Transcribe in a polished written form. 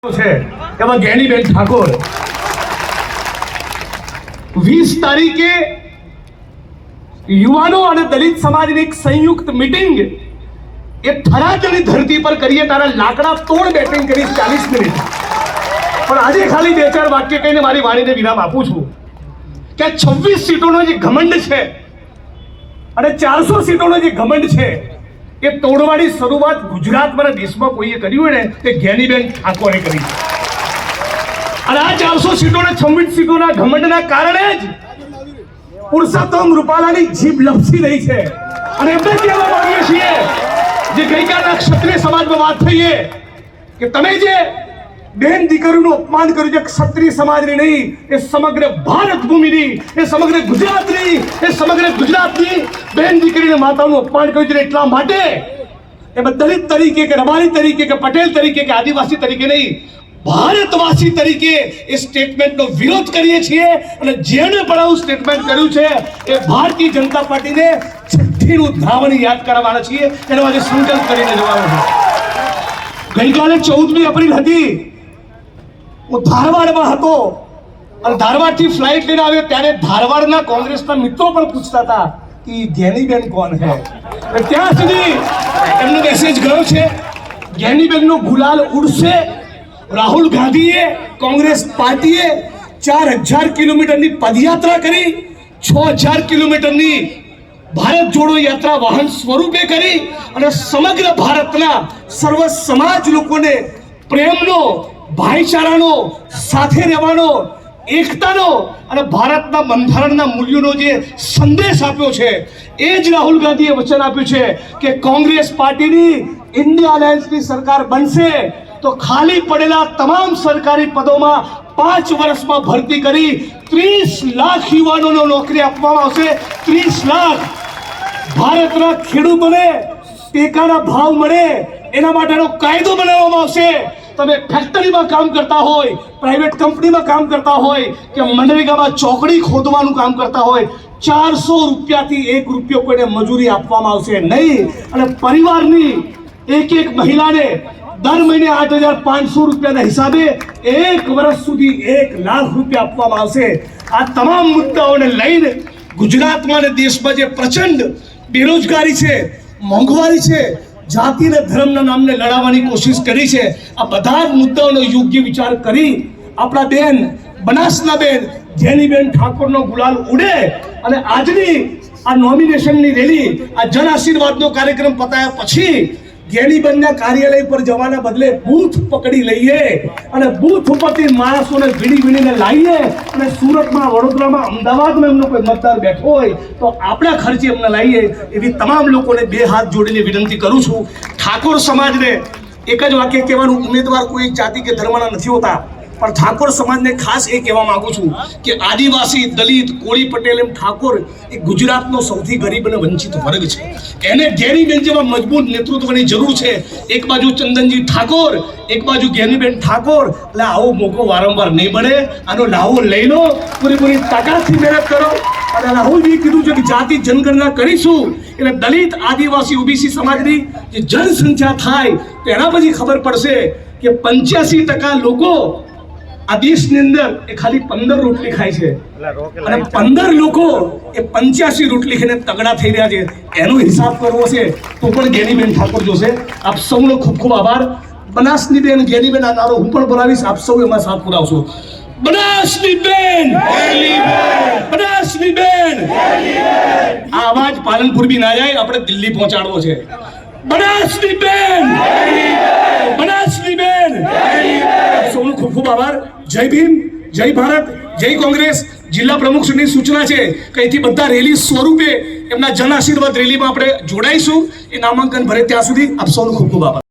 ज्ञानीबेन ठाकोर 20 તારીખે યુવાનો અને દલિત સમાજની એક સંયુક્ત મીટિંગ એ થરાદની ધરતી પર કરીએ તારા લાકડા તોડ બેટિંગ કરી 40 મિનિટ પણ આજે ખાલી બે ચાર વાક્ય કહીને મારી વાણીને વિરામ આપું છું કે 26 સીટોનો જે ઘમંડ છે અને 400 સીટોનો જે ઘમંડ છે એ તોડવાની શરૂઆત ગુજરાતમાં દેશમાં કોઈએ કર્યું ને તે જ્ઞાનીબેન ઠાકોરે કરી અને આ 400 સીટોના 26 સીટોના ઘમંડના કારણે જ પુરુષોત્તમ રૂપાલાની જીભ લપસી રહી છે અને એમને કહેવા માંગીએ છીએ જે ગઈકાલના ક્ષત્રિય સમાજમાં વાત થઈ કે તમે જે બેન દીકરીનું અપમાન કર્યું છે ક્ષત્રિય સમાજની નહીં એ સમગ્ર ભારત ભૂમિની એ સમગ્ર ગુજરાતની એ સમગ્ર ગુજરાતની બેન દીકરીને માતાનું અપમાન કર્યું છે એટલા માટે એમાં દલિત તરીકે કે રબારી તરીકે કે પટેલ તરીકે કે આદિવાસી તરીકે નહીં ભારતવાસી તરીકે એ સ્ટેટમેન્ટનો વિરોધ કરીએ છીએ અને જેણે પણ આવું સ્ટેટમેન્ટ કર્યું છે એ ભારતીય જનતા પાર્ટીને છઠ્ઠીનું ધાવણ યાદ કરવાના છીએ એનો આજે સંકલ્પ કરીને જવાનો છે ગઈકાલે 14મી એપ્રિલ હતી હું ધારવાડમાં હતો અને ધારવાડથી ફ્લાઇટ લઈને આવ્યો ત્યારે ધારવાડના કોંગ્રેસના મિત્રો પણ પૂછતા હતા કે જ્ઞાનીબેન કોણ હે ત્યાં સુધી એમનો મેસેજ ગયો છે જ્ઞાનીબેનનો ગુલાલ ઉડશે રાહુલ ગાંધીએ કોંગ્રેસ પાર્ટીએ 4000 કિલોમીટરની પદયાત્રા કરી 6000 કિલોમીટરની ભારત જોડો યાત્રા વાહન સ્વરૂપે કરી અને સમગ્ર ભારતના સર્વ સમાજ લોકોને પ્રેમનો ભાઈચારાનો સાથે રહેવાનો એકતાનો અને ભારતના બંધારણના મૂલ્યોનો જે સંદેશ આપ્યો છે એ જ રાહુલ ગાંધીએ વચન આપ્યું છે કે કોંગ્રેસ પાર્ટીની ઇન્ડિયા અલાયન્સની સરકાર બનશે તો ખાલી પડેલા તમામ સરકારી પદોમાં 5 વર્ષમાં ભરતી કરી 30 લાખ યુવાનોને નોકરી આપવામાં આવશે 30 લાખ ભારતના ખેડૂતોને ટેકાના ભાવ મળે એના માટેનો કાયદો બનાવવામાં આવશે તમે ફેક્ટરીમાં કામ કરતા હોય પ્રાઇવેટ કંપનીમાં કામ કરતા હોય કે મનરેગામાં ચોકડી ખોદવાનું કામ કરતા હોય 400 રૂપિયાથી 1 રૂપિયો કોઈને મજૂરી આપવામાં આવશે નહીં અને પરિવારની એક મહિલાને દર મહિને 8500 રૂપિયાના હિસાબે 1 વર્ષ સુધી 1 લાખ રૂપિયા આપવામાં આવશે આ તમામ મુદ્દાઓને લઈને ગુજરાતમાં અને દેશમાં જે પ્રચંડ બેરોજગારી છે મોંઘવારી છે જાતિ અને ધર્મના નામને લડાવવાની કોશિશ કરી છે આ બધા જ મુદ્દાઓનો યોગ્ય વિચાર કરી આપણા બેન બનાસના બેન જ્ઞાનીબેન ઠાકોરનો ગુલાલ ઉડે અને આજની આ નોમિનેશનની રેલી આ જન આશીર્વાદનો કાર્યક્રમ પતાયા પછી જ્ઞાનીબેનના કાર્યાલય પર જવાના બદલે બૂથ પકડી લઈએ અને બૂથ ઉપરથી માણસોને વીણીને લાવીએ અને સુરતમાં વડોદરામાં અમદાવાદમાં એમનો કોઈ મતદાર બેઠો હોય તો આપણા ખર્ચે એમને લાવીએ એવી તમામ લોકોને બે હાથ જોડીને વિનંતી કરું છું ઠાકોર સમાજને એક જ વાક્ય કહેવાનું ઉમેદવાર કોઈ જાતિ કે ધર્મના નથી હોતા પણ ઠાકોર સમાજને ખાસ એ કહેવા માંગુ છું કે આદિવાસી દલિત કોળી પટેલ એમ ઠાકોર એ ગુજરાતનો સૌથી ગરીબ અને વંચિત વર્ગ છે એને જ્ઞાનીબેન જેવા મજબૂત નેતૃત્વની જરૂર છે એક બાજુ ચંદનજી ઠાકોર એક બાજુ જ્ઞાનીબેન ઠાકોર એટલે આવો મોકો વારંવાર નહીં મળે આનો લાવો લઈ લો પૂરેપૂરી તાકાતથી મહેનત કરો અને રાહુલજીએ કીધું છે કે જાતિ જનગણના કરીશું એટલે દલિત આદિવાસી ઓબીસી સમાજની જે જનસંખ્યા થાય તો એના પછી ખબર પડશે કે 85% લોકો આ દેશની અંદર એ ખાલી 15 રોટલી ખાય છે અને 15 લોકો એ 85 રોટલી ખાઈને તગડા થઈ રહ્યા છે એનો હિસાબ કરવો છે તો પણ જ્ઞાનીબેન ઠાકોર જોશે આપ સૌનો ખૂબ ખૂબ આભાર બનાસની બેન જ્ઞાનીબેન આ નારો હું પણ બોલાવીશ આપ સૌ એમાં સાથ પુરાવશો બનાસની બેન બનાસની બેન આ અવાજ પાલનપુર બી ના જાય આપણે દિલ્હી પહોંચાડવો છે બનાસની બેન બનાસની બેન સૌનો ખૂબ ખૂબ આભાર જય ભીમ જય ભારત જય કોંગ્રેસ જિલ્લા પ્રમુખશ્રીની સૂચના છે કે અહીંથી બધા રેલી સ્વરૂપે એમના જન આશીર્વાદ રેલીમાં આપણે જોડાઈશું એ નામાંકન ભરે ત્યાં સુધી આપ સૌનો ખૂબ ખૂબ આભાર